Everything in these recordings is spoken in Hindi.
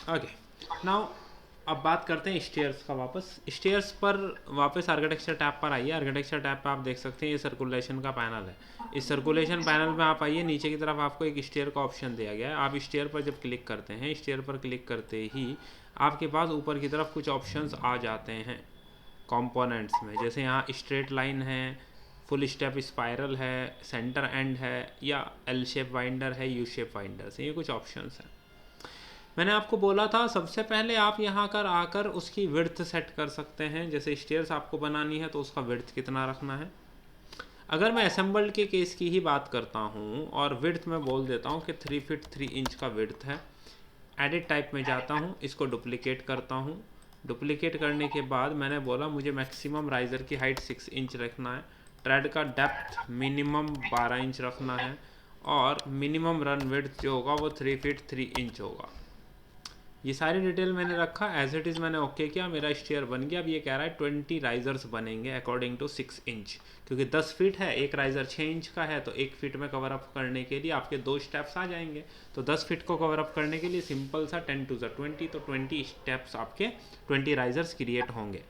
ओके, नाउ अब बात करते हैं स्टेयर्स का। वापस स्टेयर्स पर वापस आर्किटेक्चर टैब पर आइए। आर्किटेक्चर टैब पर आप देख सकते हैं ये सर्कुलेशन का पैनल है। इस सर्कुलेशन पैनल में आप आइए, नीचे की तरफ आपको एक स्टेयर का ऑप्शन दिया गया है। आप स्टेयर पर जब क्लिक करते हैं, स्टेयर पर क्लिक करते ही आपके पास ऊपर की तरफ कुछ ऑप्शंस आ जाते हैं कंपोनेंट्स में। जैसे यहाँ स्ट्रेट लाइन है, फुल स्टेप स्पाइरल है, सेंटर एंड है, या एल शेप वाइंडर है, यू शेप वाइंडर है। ये कुछ ऑप्शंस हैं। मैंने आपको बोला था सबसे पहले आप यहाँ कर आकर उसकी विड्थ सेट कर सकते हैं। जैसे स्टेयर्स आपको बनानी है तो उसका विड्थ कितना रखना है। अगर मैं असेंबल्ड के केस की ही बात करता हूँ और विड्थ में बोल देता हूँ कि 3 फीट 3 इंच का विड्थ है। एडिट टाइप में जाता हूँ, इसको डुप्लीकेट करता हूँ। डुप्लीकेट करने के बाद मैंने बोला मुझे मैक्सिमम राइज़र की हाइट 6 इंच रखना है, ट्रेड का डेप्थ मिनिमम 12 इंच रखना है, और मिनिमम रन विड्थ जो होगा वो 3 फीट 3 इंच होगा। ये सारी डिटेल मैंने रखा, एज इट इज़ मैंने ओके किया, मेरा स्टेयर बन गया। अब ये कह रहा है 20 राइजर्स बनेंगे अकॉर्डिंग टू 6 इंच, क्योंकि 10 फीट है, एक राइजर 6 इंच का है, तो 1 फीट में कवर अप करने के लिए आपके 2 स्टेप्स आ जाएंगे। तो 10 फीट को कवर अप करने के लिए सिंपल सा 10 टू 20, तो 20 स्टेप्स आपके 20 राइजर्स क्रिएट होंगे।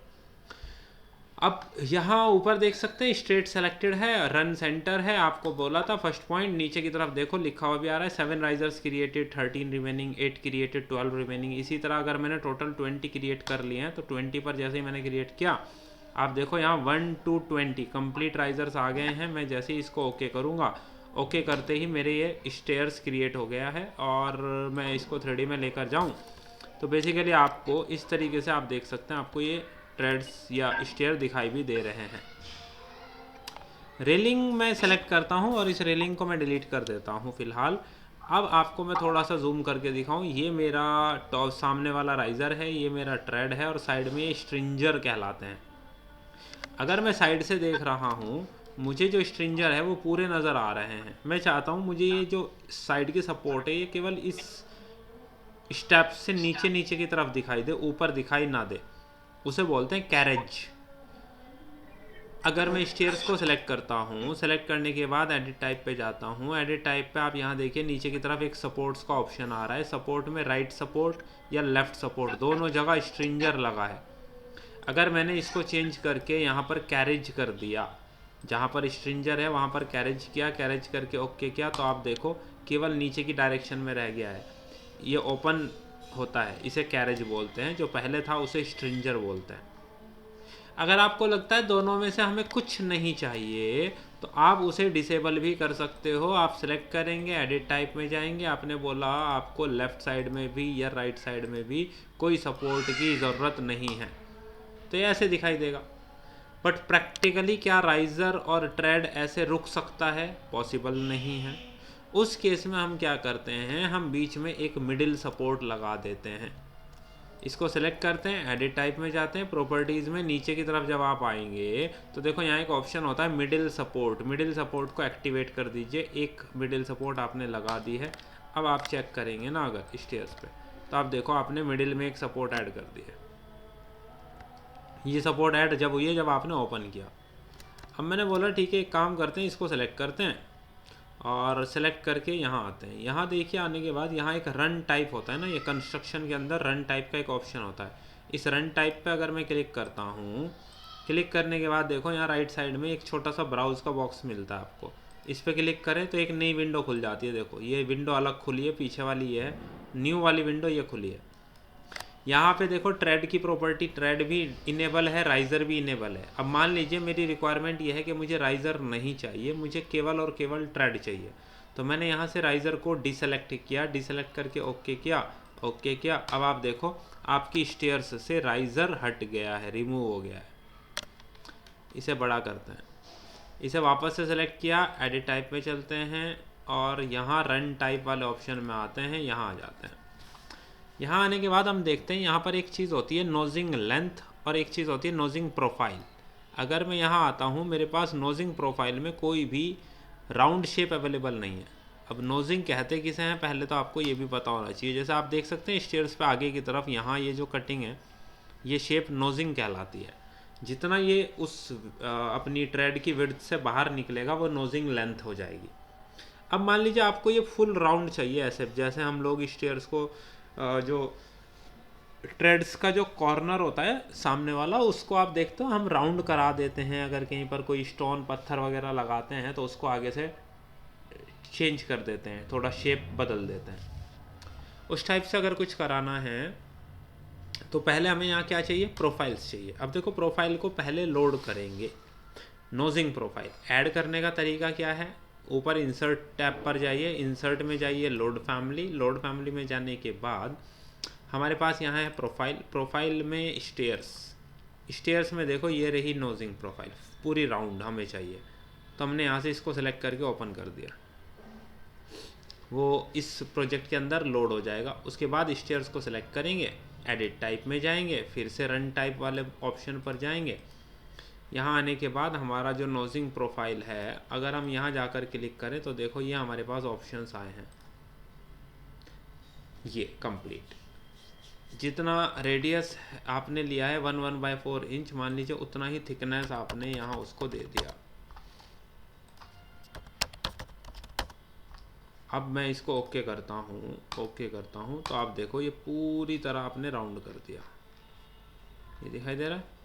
अब यहाँ ऊपर देख सकते हैं स्ट्रेट सेलेक्टेड है, रन सेंटर है। आपको बोला था फर्स्ट पॉइंट, नीचे की तरफ देखो लिखा हुआ भी आ रहा है 7 risers created, 13 remaining, 8 created, 12 remaining. इसी तरह अगर मैंने टोटल 20 क्रिएट कर लिए हैं तो 20 पर जैसे ही मैंने क्रिएट किया, आप देखो यहाँ 1 to 20 कंप्लीट राइजर्स आ गए हैं। मैं जैसे ही इसको ओके करूँगा, ओके करते ही मेरे ये स्टेयर्स क्रिएट हो गया है। और मैं इसको 3D में लेकर जाऊँ तो बेसिकली आपको इस तरीके से आप देख सकते हैं, आपको ये ट्रेड्स या स्टेयर दिखाई भी दे रहे हैं। रेलिंग मैं सेलेक्ट करता हूं और इस रेलिंग को मैं डिलीट कर देता हूं फिलहाल। अब आपको मैं थोड़ा सा जूम करके दिखाऊं, ये मेरा टॉप सामने वाला राइजर है, ये मेरा ट्रेड है, और साइड में ये स्ट्रिंजर कहलाते हैं। अगर मैं साइड से देख रहा हूं, मुझे जो स्ट्रिंजर है वो पूरे नज़र आ रहे हैं। मैं चाहता हूं मुझे ये जो साइड की सपोर्ट है ये केवल इस स्टेप से नीचे नीचे की तरफ दिखाई दे, ऊपर दिखाई ना दे, उसे बोलते हैं कैरेज। अगर मैं स्टेयर्स को सिलेक्ट करता हूँ, सेलेक्ट करने के बाद एडिट टाइप पे जाता हूँ। एडिट टाइप पे आप यहाँ देखिए नीचे की तरफ एक सपोर्ट्स का ऑप्शन आ रहा है। सपोर्ट में राइट सपोर्ट या लेफ्ट सपोर्ट दोनों जगह स्ट्रिंजर लगा है। अगर मैंने इसको चेंज करके यहाँ पर कैरेज कर दिया, जहाँ पर स्ट्रिंजर है वहाँ पर कैरेज किया, कैरेज करके ओके किया, तो आप देखो केवल नीचे की डायरेक्शन में रह गया है। ये ओपन होता है, इसे कैरेज बोलते हैं। जो पहले था उसे स्ट्रिंजर बोलते हैं। अगर आपको लगता है दोनों में से हमें कुछ नहीं चाहिए तो आप उसे डिसेबल भी कर सकते हो। आप सिलेक्ट करेंगे, एडिट टाइप में जाएंगे, आपने बोला आपको लेफ़्ट साइड में भी या राइट साइड में भी कोई सपोर्ट की ज़रूरत नहीं है, तो ये ऐसे दिखाई देगा। बट प्रैक्टिकली क्या राइज़र और ट्रेड ऐसे रुक सकता है? पॉसिबल नहीं है। उस केस में हम क्या करते हैं, हम बीच में एक मिडिल सपोर्ट लगा देते हैं। इसको सेलेक्ट करते हैं, एडिट टाइप में जाते हैं, प्रॉपर्टीज़ में नीचे की तरफ जब आप आएंगे तो देखो यहाँ एक ऑप्शन होता है मिडिल सपोर्ट। मिडिल सपोर्ट को एक्टिवेट कर दीजिए। एक मिडिल सपोर्ट आपने लगा दी है। अब आप चेक करेंगे ना अगर स्टेयर्स पे, तो आप देखो आपने मिडिल में एक सपोर्ट ऐड कर दी है। ये सपोर्ट ऐड जब हुई है जब आपने ओपन किया। अब मैंने बोला ठीक है एक काम करते हैं, इसको सेलेक्ट करते हैं और सेलेक्ट करके यहाँ आते हैं। यहाँ देखिए आने के बाद यहाँ एक रन टाइप होता है ना, ये कंस्ट्रक्शन के अंदर रन टाइप का एक ऑप्शन होता है। इस रन टाइप पे अगर मैं क्लिक करता हूँ, क्लिक करने के बाद देखो यहाँ राइट साइड में एक छोटा सा ब्राउज का बॉक्स मिलता है आपको। इस पर क्लिक करें तो एक नई विंडो खुल जाती है। देखो ये विंडो अलग खुली है, पीछे वाली ये है, न्यू वाली विंडो ये खुली है। यहाँ पे देखो ट्रेड की प्रॉपर्टी, ट्रेड भी इनेबल है, राइज़र भी इनेबल है। अब मान लीजिए मेरी रिक्वायरमेंट ये है कि मुझे राइज़र नहीं चाहिए, मुझे केवल और केवल ट्रेड चाहिए, तो मैंने यहाँ से राइज़र को डिसेलेक्ट किया, डिसेलेक्ट करके ओके किया, ओके किया। अब आप देखो आपकी स्टेयर्स से राइज़र हट गया है, रिमूव हो गया है। इसे बड़ा करते हैं, इसे वापस से सेलेक्ट किया, एडिट टाइप में चलते हैं और यहाँ रन टाइप वाले ऑप्शन में आते हैं, यहाँ आ जाते हैं। यहाँ आने के बाद हम देखते हैं यहाँ पर एक चीज़ होती है नोजिंग लेंथ और एक चीज़ होती है नोजिंग प्रोफाइल। अगर मैं यहाँ आता हूँ, मेरे पास नोजिंग प्रोफाइल में कोई भी राउंड शेप अवेलेबल नहीं है। अब नोजिंग कहते किसे हैं पहले तो आपको ये भी पता होना चाहिए। जैसे आप देख सकते हैं स्टेयर्स पे आगे की तरफ यहाँ ये जो कटिंग है ये शेप नोजिंग कहलाती है। जितना ये उस अपनी ट्रेड की विड्थ से बाहर निकलेगा वो नोजिंग लेंथ हो जाएगी। अब मान लीजिए आपको ये फुल राउंड चाहिए, ऐसे जैसे हम लोग स्टेयर्स को जो ट्रेड्स का जो कॉर्नर होता है सामने वाला, उसको आप देखते हो हम राउंड करा देते हैं। अगर कहीं पर कोई स्टोन पत्थर वगैरह लगाते हैं तो उसको आगे से चेंज कर देते हैं, थोड़ा शेप बदल देते हैं। उस टाइप से अगर कुछ कराना है तो पहले हमें यहाँ क्या चाहिए, प्रोफाइल्स चाहिए। अब देखो प्रोफाइल को पहले लोड करेंगे। नोजिंग प्रोफाइल ऐड करने का तरीका क्या है, ऊपर इंसर्ट टैब पर जाइए, इंसर्ट में जाइए लोड फैमिली, लोड फैमिली में जाने के बाद हमारे पास यहाँ है प्रोफाइल, प्रोफाइल में स्टेयर्स, स्टेयर्स में देखो ये रही नोजिंग प्रोफाइल, पूरी राउंड हमें चाहिए। तो हमने यहाँ से इसको सेलेक्ट करके ओपन कर दिया, वो इस प्रोजेक्ट के अंदर लोड हो जाएगा। उसके बाद स्टेयर्स को सिलेक्ट करेंगे, एडिट टाइप में जाएंगे, फिर से रन टाइप वाले ऑप्शन पर जाएंगे। यहाँ आने के बाद हमारा जो नोजिंग प्रोफाइल है, अगर हम यहाँ जाकर क्लिक करें तो देखो ये हमारे पास ऑप्शंस आए हैं, ये कंप्लीट। जितना रेडियस आपने लिया है 1/4 इंच मान लीजिए, उतना ही थिकनेस आपने यहाँ उसको दे दिया। अब मैं इसको ओके करता हूँ, ओके करता हूँ तो आप देखो ये पूरी तरह आपने राउंड कर दिया, ये दिखाई दे रहा है।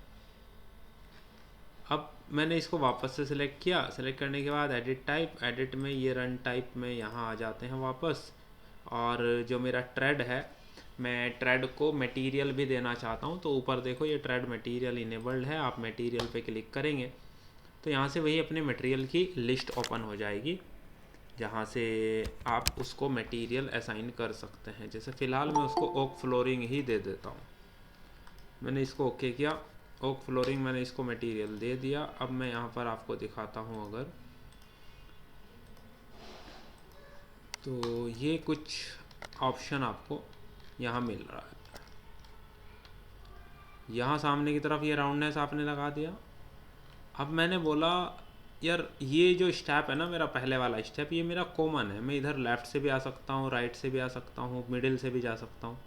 अब मैंने इसको वापस से सिलेक्ट किया, सिलेक्ट करने के बाद एडिट टाइप, एडिट में ये रन टाइप में यहाँ आ जाते हैं वापस। और जो मेरा ट्रेड है, मैं ट्रेड को मटेरियल भी देना चाहता हूँ, तो ऊपर देखो ये ट्रेड मटेरियल इनेबल्ड है। आप मटेरियल पे क्लिक करेंगे तो यहाँ से वही अपने मटेरियल की लिस्ट ओपन हो जाएगी, जहाँ से आप उसको मटेरियल असाइन कर सकते हैं। जैसे फ़िलहाल मैं उसको ओक फ्लोरिंग ही दे देता हूँ। मैंने इसको ओके किया, ओक फ्लोरिंग मैंने इसको मटेरियल दे दिया। अब मैं यहाँ पर आपको दिखाता हूँ, अगर तो ये कुछ ऑप्शन आपको यहाँ मिल रहा है। यहाँ सामने की तरफ ये राउंडनेस आपने लगा दिया। अब मैंने बोला यार ये जो स्टेप है ना, मेरा पहले वाला स्टेप, ये मेरा कॉमन है, मैं इधर लेफ़्ट से भी आ सकता हूँ, राइट से भी आ सकता हूँ, मिडिल से भी जा सकता हूँ।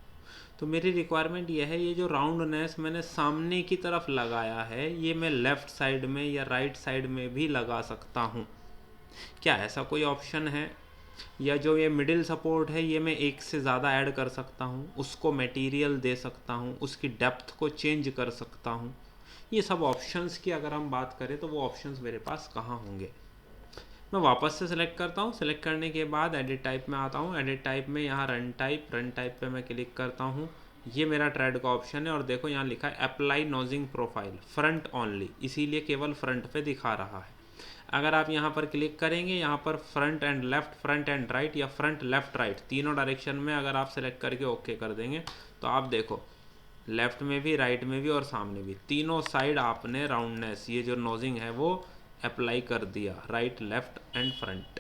तो मेरी रिक्वायरमेंट ये है, ये जो राउंडनेस मैंने सामने की तरफ लगाया है, ये मैं लेफ़्ट साइड में या राइट साइड में भी लगा सकता हूँ। क्या ऐसा कोई ऑप्शन है? या जो ये मिडिल सपोर्ट है, ये मैं एक से ज़्यादा ऐड कर सकता हूँ, उसको मटेरियल दे सकता हूँ, उसकी डेप्थ को चेंज कर सकता हूँ। ये सब ऑप्शंस की अगर हम बात करें तो वो ऑप्शंस मेरे पास कहाँ होंगे। मैं वापस से सिलेक्ट करता हूँ, सिलेक्ट करने के बाद एडिट टाइप में आता हूँ, एडिट टाइप में यहाँ रन टाइप, रन टाइप पे मैं क्लिक करता हूँ। ये मेरा ट्रेड का ऑप्शन है और देखो यहाँ लिखा है अप्लाई नोजिंग प्रोफाइल फ्रंट ओनली, इसीलिए केवल फ्रंट पे दिखा रहा है। अगर आप यहाँ पर क्लिक करेंगे, यहाँ पर front end left, front end right या फ्रंट लेफ्ट राइट, तीनों डायरेक्शन में अगर आप सेलेक्ट करके ओके कर देंगे तो आप देखो लेफ्ट में भी, राइट में भी और सामने भी, तीनों साइड आपने राउंडनेस, ये जो नोजिंग है वो अप्लाई कर दिया, राइट लेफ्ट एंड फ्रंट।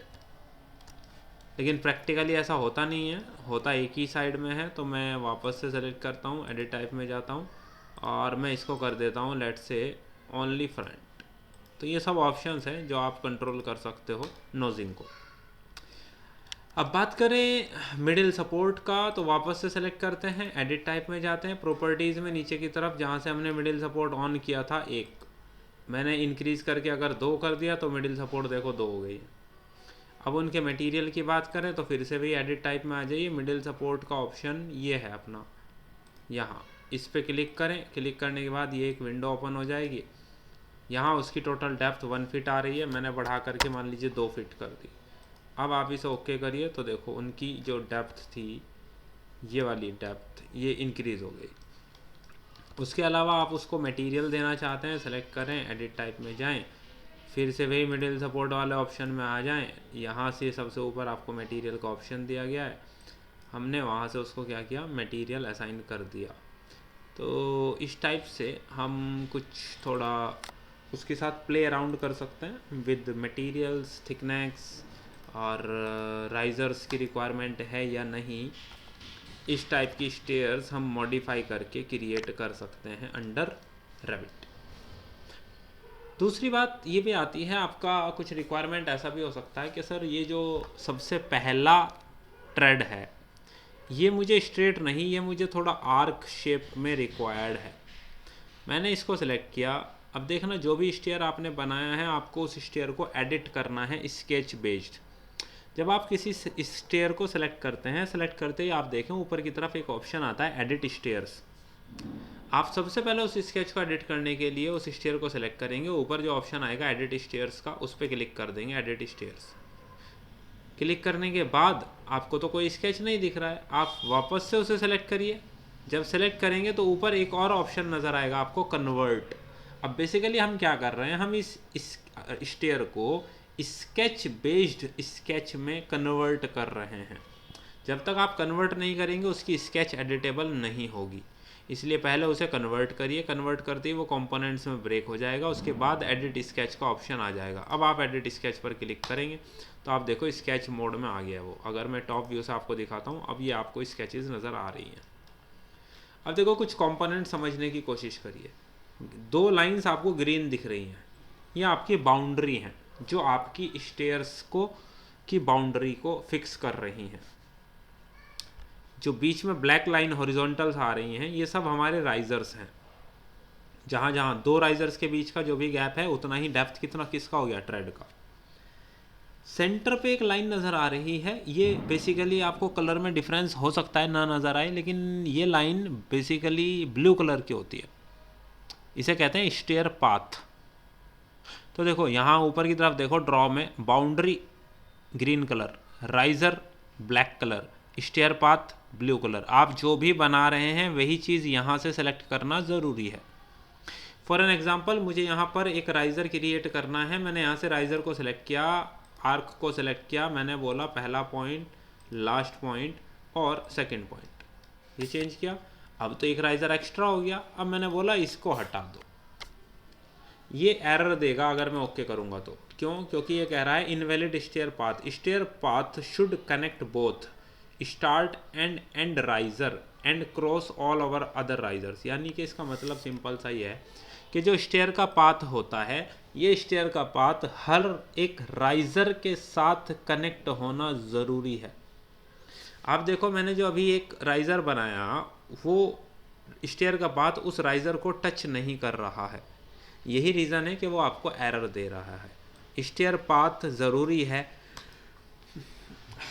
लेकिन प्रैक्टिकली ऐसा होता नहीं है, होता एक ही साइड में है। तो मैं वापस से सेलेक्ट करता हूँ, एडिट टाइप में जाता हूँ और मैं इसको कर देता हूँ लेट से ओनली फ्रंट। तो ये सब ऑप्शंस हैं जो आप कंट्रोल कर सकते हो नोजिंग को। अब बात करें मिडिल सपोर्ट का, तो वापस से सेलेक्ट करते हैं, एडिट टाइप में जाते हैं, प्रॉपर्टीज़ में नीचे की तरफ जहाँ से हमने मिडिल सपोर्ट ऑन किया था, एक मैंने इंक्रीज़ करके अगर 2 कर दिया तो मिडिल सपोर्ट देखो 2 हो गई। अब उनके मटेरियल की बात करें तो फिर से भी एडिट टाइप में आ जाइए, मिडिल सपोर्ट का ऑप्शन ये है अपना, यहाँ इस पर क्लिक करें, क्लिक करने के बाद ये एक विंडो ओपन हो जाएगी। यहाँ उसकी टोटल डेप्थ 1 फीट आ रही है, मैंने बढ़ा करके मान लीजिए 2 फीट कर दी। अब आप इसे ओके करिए तो देखो उनकी जो डेप्थ थी, ये वाली डेप्थ, ये इंक्रीज़ हो गई। उसके अलावा आप उसको मटेरियल देना चाहते हैं, सेलेक्ट करें, एडिट टाइप में जाएं, फिर से वही मिडिल सपोर्ट वाले ऑप्शन में आ जाएं। यहाँ से सबसे ऊपर आपको मटेरियल का ऑप्शन दिया गया है, हमने वहाँ से उसको क्या किया, मटेरियल असाइन कर दिया। तो इस टाइप से हम कुछ थोड़ा उसके साथ प्ले अराउंड कर सकते हैं विद मटेरियल्स, थिकनेस और राइजर्स की रिक्वायरमेंट है या नहीं। इस टाइप की स्टेयर्स हम मॉडिफाई करके क्रिएट कर सकते हैं अंडर रेविट। दूसरी बात ये भी आती है, आपका कुछ रिक्वायरमेंट ऐसा भी हो सकता है कि सर ये जो सबसे पहला ट्रेड है ये मुझे स्ट्रेट नहीं, ये मुझे थोड़ा आर्क शेप में रिक्वायर्ड है। मैंने इसको सिलेक्ट किया। अब देखना जो भी स्टेयर आपने बनाया है आपको उस स्टेयर को एडिट करना है स्केच बेस्ड। जब आप किसी स्टेयर को सिलेक्ट करते हैं, सिलेक्ट करते ही आप देखें ऊपर की तरफ एक ऑप्शन आता है एडिट स्टेयर्स। आप सबसे पहले उस स्केच को एडिट करने के लिए उस स्टेयर को सिलेक्ट करेंगे, ऊपर जो ऑप्शन आएगा एडिट स्टेयर्स का, उस पर क्लिक कर देंगे, एडिट स्टेयर्स। क्लिक करने के बाद आपको तो कोई स्केच नहीं दिख रहा है, आप वापस से उसे सेलेक्ट करिए। जब सेलेक्ट करेंगे तो ऊपर एक और ऑप्शन नज़र आएगा आपको, कन्वर्ट। अब बेसिकली हम क्या कर रहे हैं, हम इस स्टेयर को स्केच बेस्ड स्केच में कन्वर्ट कर रहे हैं। जब तक आप कन्वर्ट नहीं करेंगे उसकी स्केच एडिटेबल नहीं होगी, इसलिए पहले उसे कन्वर्ट करिए। कन्वर्ट करते ही वो कंपोनेंट्स में ब्रेक हो जाएगा, उसके बाद एडिट स्केच का ऑप्शन आ जाएगा। अब आप एडिट स्केच पर क्लिक करेंगे तो आप देखो स्केच मोड में आ गया वो। अगर मैं टॉप व्यू से आपको दिखाता हूँ, अब ये आपको स्केचेस नज़र आ रही हैं। अब देखो कुछ कंपोनेंट समझने की कोशिश करिए। दो लाइंस आपको ग्रीन दिख रही हैं, ये आपकी बाउंड्री हैं जो आपकी स्टेयर्स को की बाउंड्री को फिक्स कर रही हैं। जो बीच में ब्लैक लाइन हॉरिजॉन्टल्स आ रही हैं, ये सब हमारे राइजर्स हैं। जहाँ जहाँ दो राइजर्स के बीच का जो भी गैप है, उतना ही डेप्थ कितना किसका हो गया, ट्रेड का। सेंटर पे एक लाइन नज़र आ रही है, ये बेसिकली आपको कलर में डिफरेंस हो सकता है ना नज़र आए, लेकिन ये लाइन बेसिकली ब्लू कलर की होती है, इसे कहते हैं स्टेयर पाथ। तो देखो यहाँ ऊपर की तरफ देखो, ड्रॉ में boundary green colour, riser black colour, stair path blue colour. आप जो भी बना रहे हैं वही चीज़ यहाँ से सेलेक्ट करना ज़रूरी है। फॉर एन एग्जांपल, मुझे यहाँ पर एक राइज़र क्रिएट करना है। मैंने यहाँ से राइज़र को सिलेक्ट किया, आर्क को सिलेक्ट किया, मैंने बोला पहला पॉइंट, लास्ट पॉइंट और सेकंड पॉइंट, ये चेंज किया। अब तो एक राइज़र एक्स्ट्रा हो गया। अब मैंने बोला इसको हटा दो, ये एरर देगा अगर मैं ओके करूँगा तो। क्यों? क्योंकि ये कह रहा है invalid stair path, stair path should connect both start and end riser and cross all over other risers. यानी कि इसका मतलब सिंपल सा ही है कि जो स्टेयर का पाथ होता है, ये स्टेयर का पाथ हर एक राइजर के साथ कनेक्ट होना ज़रूरी है। आप देखो मैंने जो अभी एक राइजर बनाया, वो स्टेयर का पाथ उस राइजर को टच नहीं कर रहा है। यही रीज़न है कि वो आपको एरर दे रहा है। स्टेयर पाथ ज़रूरी है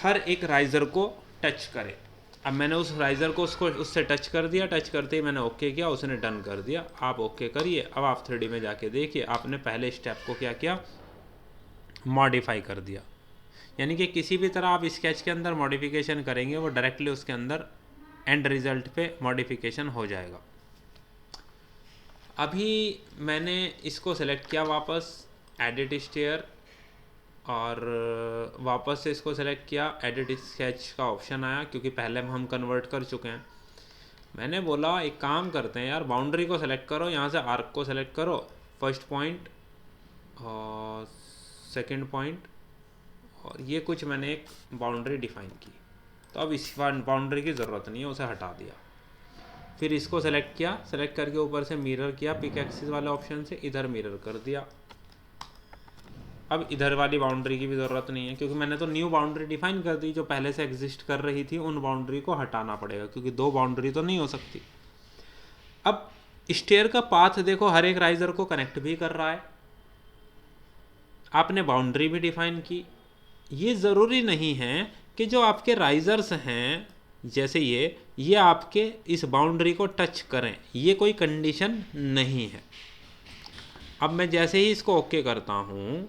हर एक राइज़र को टच करे। अब मैंने उस राइज़र को उससे टच कर दिया, टच करते ही मैंने ओके किया, उसने डन कर दिया। आप ओके करिए। अब आप 3D में जाके देखिए, आपने पहले स्टेप को क्या किया, मॉडिफाई कर दिया। यानी कि किसी भी तरह आप स्केच के अंदर मॉडिफिकेशन करेंगे, वो डायरेक्टली उसके अंदर एंड रिजल्ट पे मॉडिफिकेशन हो जाएगा। अभी मैंने इसको सेलेक्ट किया वापस, एडिट स्टेयर, और वापस से इसको सेलेक्ट किया, एडिट स्केच का ऑप्शन आया क्योंकि पहले हम कन्वर्ट कर चुके हैं। मैंने बोला एक काम करते हैं यार, बाउंड्री को सेलेक्ट करो, यहाँ से आर्क को सेलेक्ट करो, फर्स्ट पॉइंट और सेकंड पॉइंट, और ये कुछ मैंने एक बाउंड्री डिफाइन की। तो अब इस बाउंड्री की ज़रूरत नहीं है, उसे हटा दिया। फिर इसको सेलेक्ट किया, सेलेक्ट करके ऊपर से मिरर किया, पिक एक्सिस वाले ऑप्शन से इधर मिरर कर दिया। अब इधर वाली बाउंड्री की भी ज़रूरत नहीं है क्योंकि मैंने तो न्यू बाउंड्री डिफाइन कर दी। जो पहले से एग्जिस्ट कर रही थी उन बाउंड्री को हटाना पड़ेगा क्योंकि दो बाउंड्री तो नहीं हो सकती। अब स्टेयर का पाथ देखो हर एक राइजर को कनेक्ट भी कर रहा है, आपने बाउंड्री भी डिफाइन की। ये ज़रूरी नहीं है कि जो आपके राइजर्स हैं जैसे ये आपके इस बाउंड्री को टच करें, ये कोई कंडीशन नहीं है। अब मैं जैसे ही इसको ओके करता हूँ,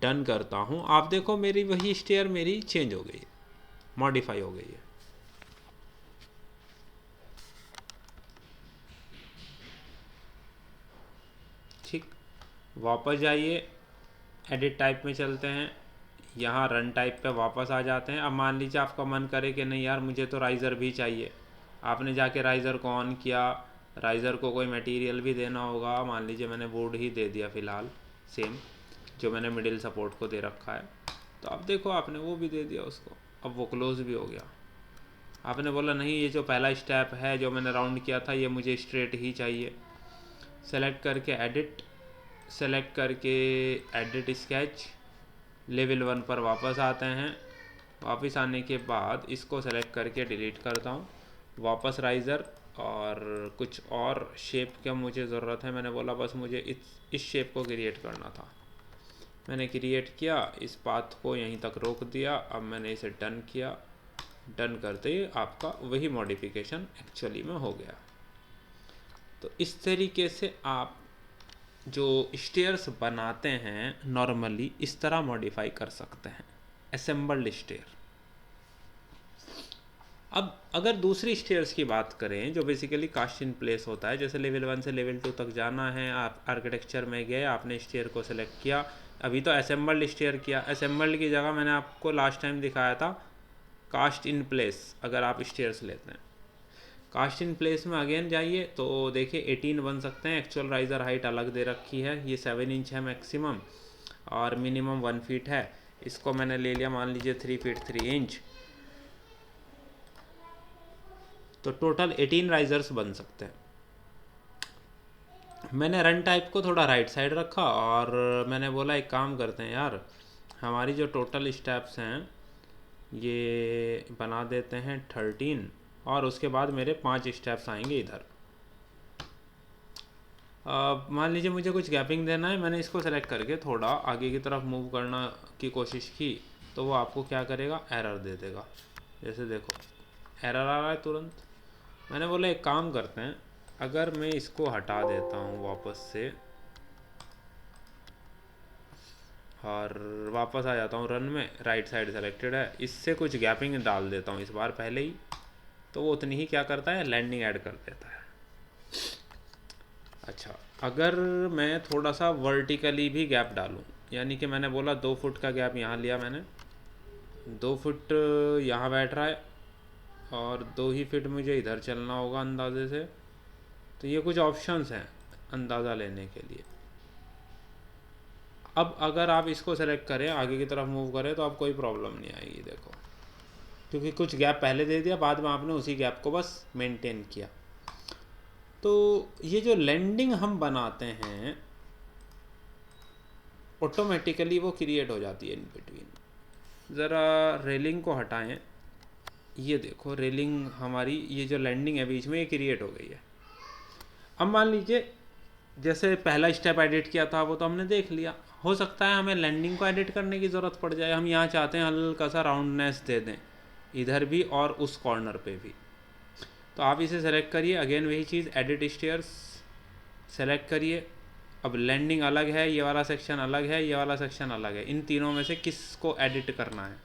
डन करता हूँ, आप देखो मेरी वही स्टेयर मेरी चेंज हो गई है, मॉडिफाई हो गई है। ठीक, वापस जाइए, एडिट टाइप में चलते हैं, यहाँ रन टाइप पे वापस आ जाते हैं। अब मान लीजिए आपका मन करे कि नहीं यार मुझे तो राइज़र भी चाहिए, आपने जाके राइज़र को ऑन किया, राइज़र को कोई मटेरियल भी देना होगा। मान लीजिए मैंने वुड ही दे दिया फ़िलहाल, सेम जो मैंने मिडिल सपोर्ट को दे रखा है। तो अब देखो आपने वो भी दे दिया उसको, अब वो क्लोज भी हो गया। आपने बोला नहीं ये जो पहला स्टेप है जो मैंने राउंड किया था ये मुझे स्ट्रेट ही चाहिए। सेलेक्ट करके एडिट, सेलेक्ट करके एडिट स्केच, लेवल 1 पर वापस आते हैं। वापस आने के बाद इसको सेलेक्ट करके डिलीट करता हूँ। वापस राइज़र और कुछ और शेप का मुझे ज़रूरत है। मैंने बोला बस मुझे इस शेप को क्रिएट करना था, मैंने क्रिएट किया, इस पाथ को यहीं तक रोक दिया। अब मैंने इसे डन किया, डन करते ही आपका वही मॉडिफिकेशन एक्चुअली में हो गया। तो इस तरीके से आप जो स्टेयर्स बनाते हैं नॉर्मली इस तरह मॉडिफाई कर सकते हैं असेंबल्ड स्टेयर। अब अगर दूसरी स्टेयर्स की बात करें जो बेसिकली कास्ट इन प्लेस होता है, जैसे लेवल 1 से लेवल 2 तक जाना है, आप आर्किटेक्चर में गए, आपने स्टेयर को सेलेक्ट किया, अभी तो असेंबल्ड स्टेयर किया, असेंबल्ड की जगह मैंने आपको लास्ट टाइम दिखाया था कास्ट इन प्लेस। अगर आप स्टेयर्स लेते हैं कास्ट इन प्लेस में अगेन जाइए तो देखिए 18 बन सकते हैं। एक्चुअल राइज़र हाइट अलग दे रखी है, ये 7 इंच है मैक्सिमम और मिनिमम 1 फीट है। इसको मैंने ले लिया मान लीजिए 3 फीट 3 इंच, तो टोटल 18 राइजर्स बन सकते हैं। मैंने रन टाइप को थोड़ा राइट साइड रखा और मैंने बोला एक काम करते हैं यार, हमारी जो टोटल स्टेप्स हैं ये बना देते हैं 13 और उसके बाद मेरे 5 स्टेप्स आएंगे इधर। मान लीजिए मुझे कुछ गैपिंग देना है, मैंने इसको सेलेक्ट करके थोड़ा आगे की तरफ मूव करना की कोशिश की तो वो आपको क्या करेगा, एरर दे देगा। जैसे देखो एरर आ रहा है तुरंत। मैंने बोला एक काम करते हैं, अगर मैं इसको हटा देता हूँ वापस से और वापस आ जाता हूँ रन में, राइट साइड सेलेक्टेड है, इससे कुछ गैपिंग डाल देता हूँ इस बार पहले ही, तो वो उतनी ही क्या करता है, लैंडिंग ऐड कर देता है। अच्छा, अगर मैं थोड़ा सा वर्टिकली भी गैप डालूँ, यानी कि मैंने बोला 2 फुट का गैप यहाँ लिया मैंने, 2 फुट यहाँ बैठ रहा है और 2 ही फीट मुझे इधर चलना होगा अंदाजे से, तो ये कुछ ऑप्शंस हैं अंदाज़ा लेने के लिए। अब अगर आप इसको सेलेक्ट करें आगे की तरफ मूव करें तो आप कोई प्रॉब्लम नहीं आएगी, देखो, क्योंकि कुछ गैप पहले दे दिया, बाद में आपने उसी गैप को बस मेंटेन किया। तो ये जो लैंडिंग हम बनाते हैं ऑटोमेटिकली वो क्रिएट हो जाती है इन बिटवीन। ज़रा रेलिंग को हटाएं, ये देखो रेलिंग हमारी, ये जो लैंडिंग है बीच में, ये क्रिएट हो गई है। अब मान लीजिए जैसे पहला स्टेप एडिट किया था वो तो हमने देख लिया, हो सकता है हमें लैंडिंग को एडिट करने की ज़रूरत पड़ जाए। हम यहाँ चाहते हैं हल्का सा राउंडनेस दे दें इधर भी और उस कॉर्नर पे भी, तो आप इसे सेलेक्ट करिए, अगेन वही चीज़, एडिट स्टेयर्स सेलेक्ट करिए। अब लैंडिंग अलग है, ये वाला सेक्शन अलग है, ये वाला सेक्शन अलग है, इन तीनों में से किसको एडिट करना है?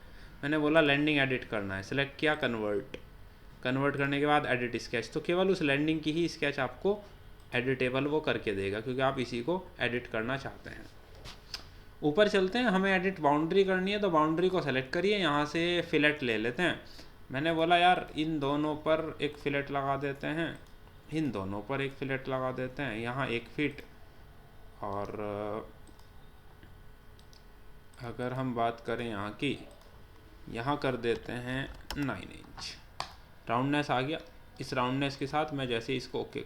मैंने बोला लैंडिंग एडिट करना है, सेलेक्ट किया, कन्वर्ट करने के बाद एडिट स्केच, तो केवल उस लैंडिंग की ही स्केच आपको एडिटेबल वो करके देगा क्योंकि आप इसी को एडिट करना चाहते हैं। ऊपर चलते हैं, हमें एडिट बाउंड्री करनी है, तो बाउंड्री को सेलेक्ट करिए, यहाँ से फिलेट ले लेते हैं। मैंने बोला यार इन दोनों पर एक फिलेट लगा देते हैं, इन दोनों पर एक फिलेट लगा देते हैं, यहाँ 1 फीट, और अगर हम बात करें यहाँ की, यहाँ कर देते हैं 9 इंच। राउंडनेस आ गया, इस राउंडनेस के साथ मैं जैसे इसको ओके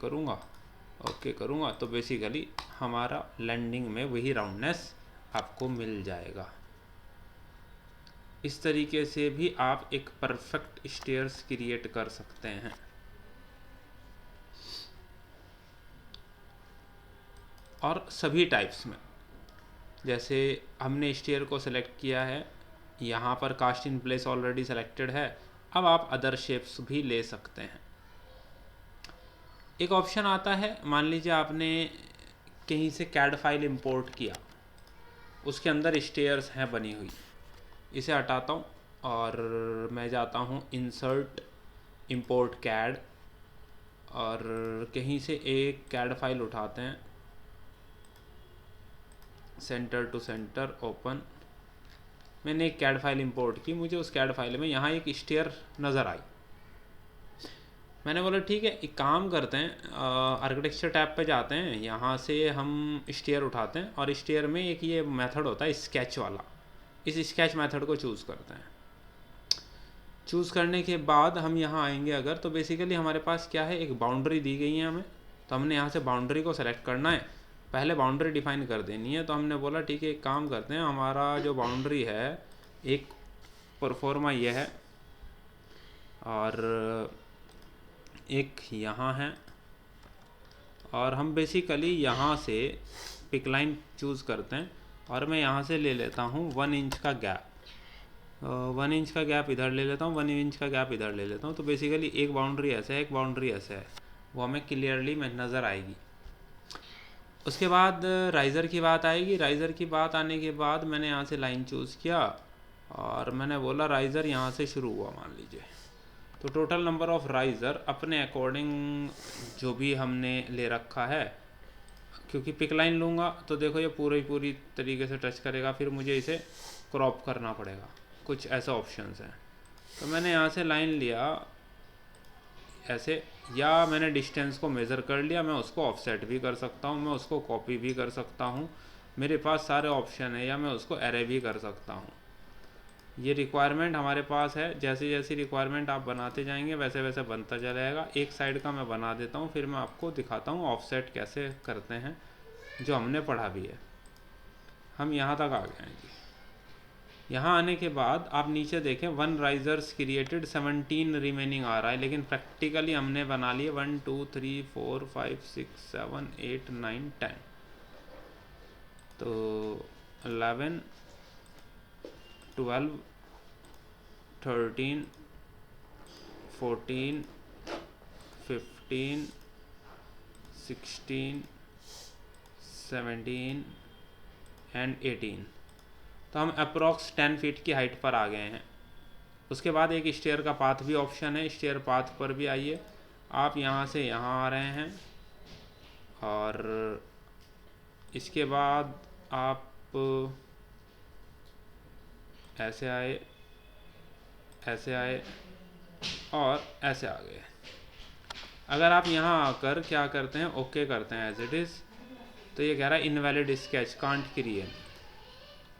करूँगा तो बेसिकली हमारा लैंडिंग में वही राउंडनेस आपको मिल जाएगा। इस तरीके से भी आप एक परफेक्ट स्टेयर्स क्रिएट कर सकते हैं। और सभी टाइप्स में, जैसे हमने स्टेयर को सेलेक्ट किया है, यहाँ पर cast in place already selected है, अब आप अदर शेप्स भी ले सकते हैं। एक ऑप्शन आता है, मान लीजिए आपने कहीं से कैड फाइल इंपोर्ट किया, उसके अंदर स्टेयर्स हैं बनी हुई, इसे हटाता हूँ और मैं जाता हूँ इंसर्ट इंपोर्ट कैड, और कहीं से एक कैड फाइल उठाते हैं, सेंटर टू सेंटर ओपन। मैंने एक कैड फाइल इंपोर्ट की, मुझे उस कैड फाइल में यहाँ एक स्टेयर नज़र आई। मैंने बोला ठीक है, एक काम करते हैं, आर्किटेक्चर टैब पे जाते हैं, यहाँ से हम स्टेयर उठाते हैं और स्टेयर में एक ये मेथड होता है स्केच वाला, इस स्केच मेथड को चूज़ करते हैं। चूज़ करने के बाद हम यहाँ आएंगे अगर, तो बेसिकली हमारे पास क्या है, एक बाउंड्री दी गई है हमें, तो हमने यहाँ से बाउंड्री को सेलेक्ट करना है, पहले बाउंड्री डिफाइन कर देनी है। तो हमने बोला ठीक है, एक काम करते हैं, हमारा जो बाउंड्री है एक परफॉर्मा ये है और एक यहाँ है, और हम बेसिकली यहाँ से पिक लाइन चूज़ करते हैं और मैं यहाँ से ले लेता हूँ 1 इंच का गैप, 1 इंच का गैप इधर ले लेता हूँ, 1 इंच का गैप इधर ले लेता हूँ। तो बेसिकली एक बाउंड्री ऐसे है, एक बाउंड्री ऐसे है, वो हमें क्लियरली नज़र आएगी। उसके बाद राइज़र की बात आएगी। राइज़र की बात आने के बाद मैंने यहाँ से लाइन चूज़ किया और मैंने बोला राइज़र यहाँ से शुरू हुआ मान लीजिए। तो टोटल नंबर ऑफ़ राइज़र अपने अकॉर्डिंग जो भी हमने ले रखा है, क्योंकि पिक लाइन लूँगा तो देखो ये पूरी तरीके से टच करेगा, फिर मुझे इसे क्रॉप करना पड़ेगा, कुछ ऐसा ऑप्शंस हैं। तो मैंने यहाँ से लाइन लिया ऐसे, या मैंने डिस्टेंस को मेज़र कर लिया, मैं उसको ऑफसेट भी कर सकता हूँ, मैं उसको कॉपी भी कर सकता हूँ, मेरे पास सारे ऑप्शन है, या मैं उसको एरे भी कर सकता हूँ। ये रिक्वायरमेंट हमारे पास है, जैसी जैसी रिक्वायरमेंट आप बनाते जाएंगे वैसे वैसे बनता जाएगा। एक साइड का मैं बना देता हूँ, फिर मैं आपको दिखाता हूँ ऑफसेट कैसे करते हैं, जो हमने पढ़ा भी है। हम यहाँ तक आ गए हैं। यहाँ आने के बाद आप नीचे देखें 1 राइजर्स क्रिएटेड 17 रिमेनिंग आ रहा है, लेकिन प्रैक्टिकली हमने बना लिए 1 2 3 4 5 6 7 8 9 10। तो 11 12 13 14 15 16 17 एंड 18। तो हम अप्रॉक्स 10 फीट की हाइट पर आ गए हैं। उसके बाद एक स्टेयर का पाथ भी ऑप्शन है, स्टेयर पाथ पर भी आइए। आप यहाँ से यहाँ आ रहे हैं और इसके बाद आप ऐसे आए, ऐसे आए और ऐसे आ गए। अगर आप यहाँ आकर क्या करते हैं, ओके करते हैं एज इट इज़, तो ये कह रहा है इनवैलिड स्केच कांट क्रिएट।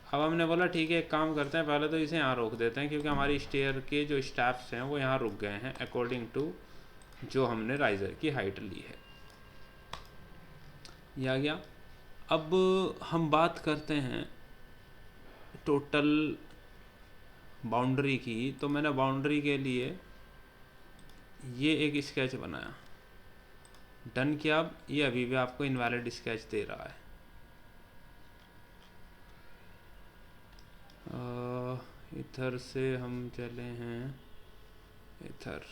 अब हमने बोला ठीक है, एक काम करते हैं, पहले तो इसे यहाँ रोक देते हैं, क्योंकि हमारी स्टेयर के जो स्टेप्स हैं वो यहाँ रुक गए हैं अकॉर्डिंग टू जो हमने राइज़र की हाइट ली है। यह आ गया। अब हम बात करते हैं टोटल बाउंड्री की। तो मैंने बाउंड्री के लिए ये एक स्केच बनाया, डन किया। अब ये अभी भी आपको इनवैलिड स्केच दे रहा है। इधर से हम चले हैं इधर,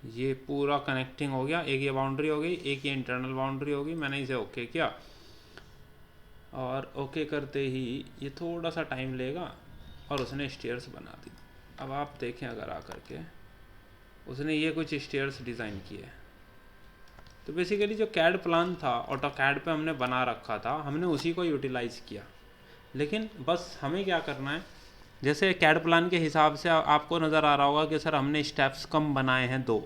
ये पूरा कनेक्टिंग हो गया। एक ये बाउंड्री हो गई, एक ये इंटरनल बाउंड्री होगी। मैंने इसे ओके किया और ओके करते ही ये थोड़ा सा टाइम लेगा और उसने स्टेयर्स बना दी। अब आप देखें अगर आकर के उसने ये कुछ स्टेयर्स डिज़ाइन किए। तो बेसिकली जो कैड प्लान था ऑटो कैड पे हमने बना रखा था, हमने उसी को यूटिलाइज़ किया। लेकिन बस हमें क्या करना है, जैसे कैड प्लान के हिसाब से आपको नज़र आ रहा होगा कि सर हमने स्टेप्स कम बनाए हैं 2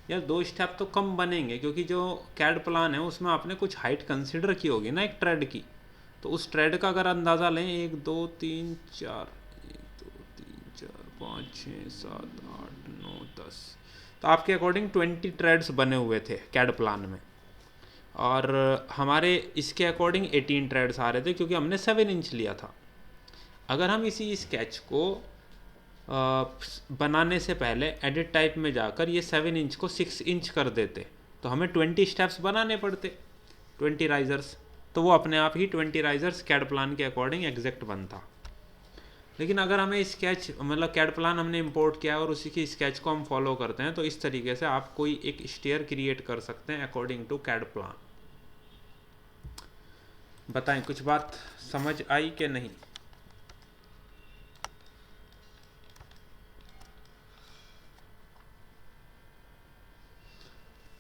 या 2 स्टेप तो कम बनेंगे, क्योंकि जो कैड प्लान है उसमें आपने कुछ हाइट कंसिडर की होगी ना एक ट्रेड की। तो उस ट्रेड का अगर अंदाज़ा लें 1 2 3 4 1 2 3 4 5 6 7 8 9 10, तो आपके अकॉर्डिंग 20 ट्रेड्स बने हुए थे कैड प्लान में, और हमारे इसके अकॉर्डिंग 18 ट्रेड्स आ रहे थे, क्योंकि हमने 7 इंच लिया था। अगर हम इसी स्केच को बनाने से पहले एडिट टाइप में जाकर ये 7 इंच को 6 इंच कर देते तो हमें 20 स्टेप्स बनाने पड़ते, 20 राइजर्स। तो वो अपने आप ही 20 राइजर्स कैड प्लान के अकॉर्डिंग एग्जैक्ट बनता। लेकिन अगर हमें स्केच मतलब कैड प्लान हमने इंपोर्ट किया और उसी की स्केच को हम फॉलो करते हैं, तो इस तरीके से आप कोई एक स्टेयर क्रिएट कर सकते हैं अकॉर्डिंग टू कैड प्लान। बताएं कुछ बात समझ आई कि नहीं?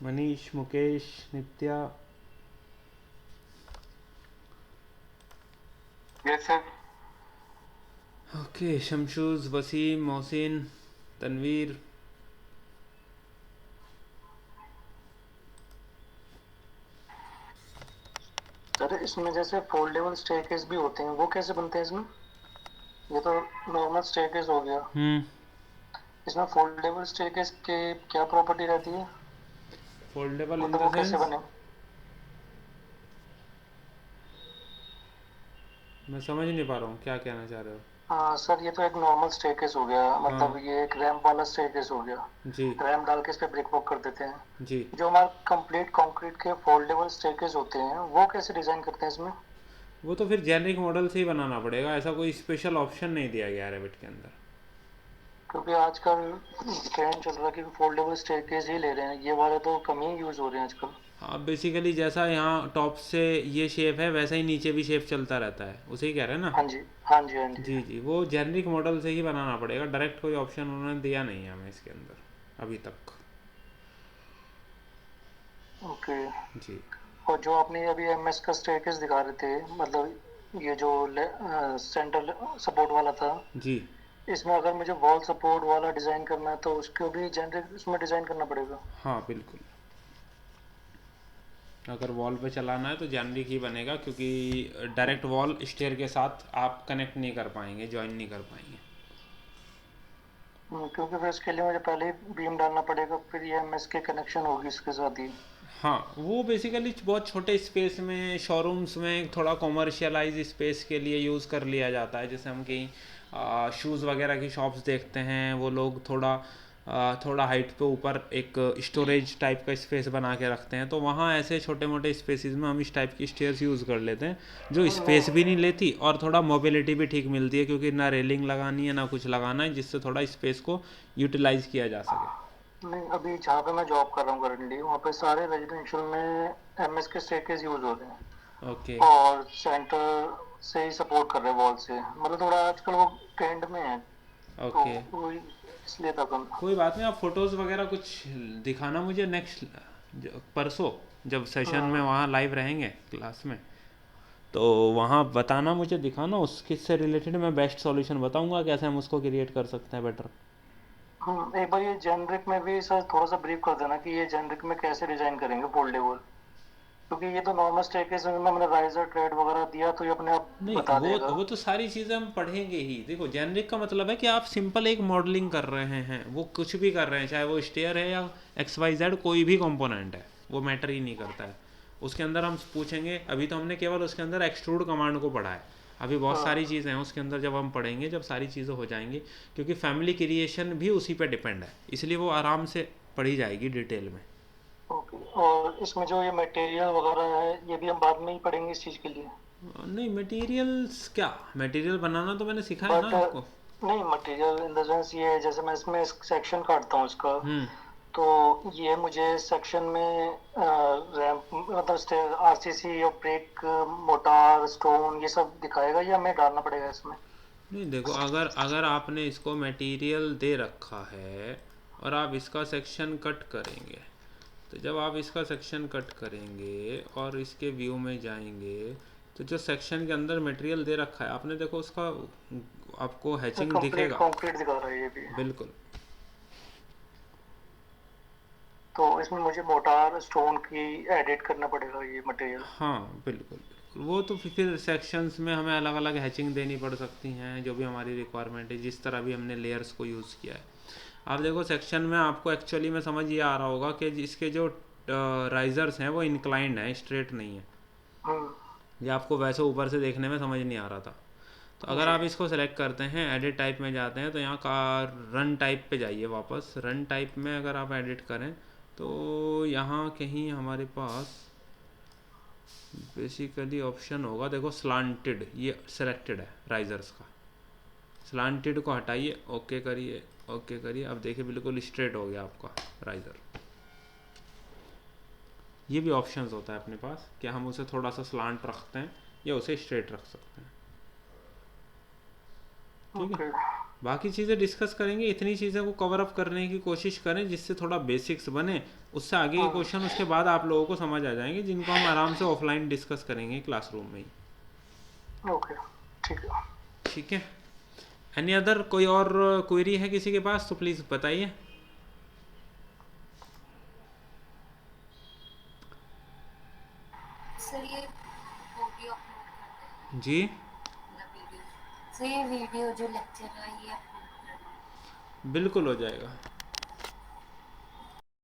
Manish, Mukesh, Nitya? Yes sir. Okay, Shamshuz, Waseem, Mohsin, Tanveer? Sir इसमें जैसे फोल्डेबल स्टेयरकेस भी होते हैं, वो कैसे बनते हैं इसमें? ये तो नॉर्मल स्टेयरकेस हो गया, इसमें फोल्डेबल स्टेयरकेस के क्या प्रॉपर्टी रहती है? फोल्डेबल इन मतलब द वो कैसे सेंस? बने? मैं समझ नहीं पा रहा हूँ क्या कहना चाह रहे हो। हाँ सर, ये तो एक नॉर्मल स्टेयरकेस हो गया, मतलब हाँ ये एक रैंप वाला स्टेयरकेस हो गया। जी रैंप डाल के इस पे ब्रिक वॉक कर देते हैं। जी। जो हमारे कंप्लीट कंक्रीट के फोल्डेबल स्टेयरकेस होते हैं, वो कैसे डिजाइन करते हैं इसमें? वो तो फिर जेनरिक मॉडल से ही बनाना पड़ेगा, ऐसा कोई स्पेशल ऑप्शन नहीं दिया गया है रेविट के अंदर। क्योंकि आजकल ट्रेंड चल रहा है कि फोल्डेबल स्टेयरकेस ही ले रहे हैं, ये वाले तो कम ही यूज हो रहे हैं आजकल। हाँ बेसिकली जैसा यहाँ टॉप से ये शेप है वैसा ही नीचे भी शेप चलता रहता है, उसे ही कह रहे हैं ना। हाँ जी, हाँ जी, हाँ जी। जी जी, वो जेनरिक मॉडल से ही बनाना पड़ेगा, डायरेक्ट कोई ऑप्शन उन्होंने दिया नहीं है हमें इसके अंदर अभी तक। ओके। जी और जो आपने अभी एमएस का स्टेयरकेस दिखा रहे थे, मतलब ये जो सेंटर सपोर्ट वाला था, जी। इसमें अगर मुझे वॉल सपोर्ट वाला डिजाइन करना है तो उसको भी जेनरिक उसमें डिजाइन करना पड़ेगा? हाँ बिल्कुल, अगर वॉल पे चलाना है तो जेनरिक ही बनेगा, क्योंकि डायरेक्ट वॉल स्टेयर के साथ आप कनेक्ट नहीं कर पाएंगे, ज्वाइन नहीं कर पाएंगे। क्योंकि फिर इसके लिए मुझे पहले ही बीम डालना पड़ेगा, फिर ये एमएस के कनेक्शन होगी इसके साथ ही। हाँ वो बेसिकली बहुत छोटे स्पेस में, शोरूम्स में थोड़ा कॉमर्शियलाइज स्पेस के लिए यूज़ कर लिया जाता है। जैसे हम कहीं शूज़ वगैरह की शॉप्स देखते हैं, वो लोग थोड़ा हाइट पे ऊपर एक स्टोरेज टाइप का स्पेस बना के रखते हैं, तो वहाँ ऐसे छोटे मोटे स्पेसिस में हम इस टाइप की स्टेयर्स यूज़ कर लेते हैं, जो स्पेस भी नहीं लेती और थोड़ा मोबिलिटी भी ठीक मिलती है, क्योंकि ना रेलिंग लगानी है ना कुछ लगाना है, जिससे थोड़ा स्पेस को यूटिलाइज किया जा सके। नहीं, अभी जहाँ पे मैं जॉब कर रहा हूँ करंटली, वहाँ पे सारे रेजिडेंशियल में एमएस के स्टेयरकेस यूज हो रहे हैं, ओके और सेंटर से ही सपोर्ट कर रहे हैं वॉल से, मतलब थोड़ा आजकल वो ट्रेंड में है, तो ओके, वो इसलिए था कम। कोई बात नहीं, आप फोटोज़ वगैरह कुछ दिखाना मुझे नेक्स्ट परसों, जब सेशन में हम्म, वहाँ लाइव रहेंगे क्लास में, तो वहाँ बताना मुझे, दिखाना, उसके से रिलेटेड मैं बेस्ट सॉल्यूशन बताऊंगा कैसे हम उसको क्रिएट कर सकते हैं बेटर। एक बार ये जेनरिक में भी सर थोड़ा सा ब्रीफ कर देना कि ये जेनरिक में कैसे डिजाइन करेंगे फोल्डेबल, क्योंकि ये तो नॉर्मल स्टेयरकेस में मैंने राइजर ट्रेड वगैरह दिया तो ये अपने आप नहीं, बता देगा। वो तो सारी चीज़ें हम पढ़ेंगे ही। देखो जेनरिक का मतलब है कि आप सिंपल एक मॉडलिंग कर रहे हैं, वो कुछ भी कर रहे हैं, चाहे वो स्टेयर है या XYZ कोई भी कंपोनेंट है, वो मैटर ही नहीं करता है। उसके अंदर हम पूछेंगे, अभी तो हमने केवल उसके अंदर एक्सट्रूड कमांड को पढ़ा है, अभी बहुत सारी हाँ, चीज़ें हैं उसके अंदर, जब हम पढ़ेंगे, जब सारी चीज़ें हो जाएंगी, क्योंकि फैमिली क्रिएशन भी उसी पे डिपेंड है, इसलिए वो आराम से पढ़ी जाएगी डिटेल में। ओके। और इसमें जो ये मटेरियल वगैरह है, ये भी हम बाद में ही पढ़ेंगे इस चीज़ के लिए? नहीं मटेरियल्स क्या, मटेरियल बनाना तो मैंने सिखाया ना बट आपको। नहीं, मटेरियल इन द सेंस ये है, जैसे मैं इसमें सेक्शन काटता हूँ इसका, हम्म। तो ये मुझे सेक्शन में रैंप मतलब आरसीसी और ब्रेक, मोटार, स्टोन, ये सब दिखाएगा या हमें डालना पड़ेगा इसमें? नहीं देखो, अगर अगर आपने इसको मटेरियल दे रखा है और आप इसका सेक्शन कट करेंगे, तो जब आप इसका सेक्शन कट करेंगे और इसके व्यू में जाएंगे, तो जो सेक्शन के अंदर मटेरियल दे रखा है आपने, देखो उसका आपको हैचिंग कंप्लीट दिखेगा। कंक्रीट दिखा रहा है ये भी। बिल्कुल। तो इसमें मुझे मोटार, स्टोन की एडिट करना पड़ेगा ये मटेरियल? हाँ बिल्कुल बिल्कुल, वो तो फिर सेक्शंस में हमें अलग अलग हैचिंग देनी पड़ सकती हैं, जो भी हमारी रिक्वायरमेंट है, जिस तरह भी हमने लेयर्स को यूज़ किया है। आप देखो सेक्शन में आपको एक्चुअली में समझ ये आ रहा होगा कि इसके जो राइजर्स हैं वो इंक्लाइंड हैं, स्ट्रेट नहीं है। हम्म। ये आपको वैसे ऊपर से देखने में समझ नहीं आ रहा था। तो अगर जी। आप इसको सेलेक्ट करते हैं, एडिट टाइप में जाते हैं, तो यहाँ का रन टाइप पे जाइए वापस, रन टाइप में अगर आप एडिट करें, तो यहाँ कहीं हमारे पास बेसिकली ऑप्शन होगा, देखो स्लांटेड, ये सेलेक्टेड है राइजर्स का, स्लांटेड को हटाइए, ओके करिए, ओके करिए, अब देखिए बिल्कुल स्ट्रेट हो गया आपका राइजर। ये भी ऑप्शंस होता है अपने पास कि हम उसे थोड़ा सा स्लांट रखते हैं या उसे स्ट्रेट रख सकते हैं। ठीक है, ओके। बाकी चीज़ें डिस्कस करेंगे, इतनी चीज़ें को कवर अप करने की कोशिश करें जिससे थोड़ा बेसिक्स बने, उससे आगे के हाँ। क्वेश्चन उसके बाद आप लोगों को समझ आ जाएंगे, जिनको हम आराम से ऑफलाइन डिस्कस करेंगे क्लासरूम में ही। ओके, ठीक है। ठीक है, एनी अदर कोई और क्वेरी है किसी के पास तो प्लीज़ बताइए। सर ये ऑडियो अपलोड कर दें, जी मतलब वीडियो, सर ये वीडियो जो लेक्चर है ये अपलोड करना है? बिल्कुल हो जाएगा।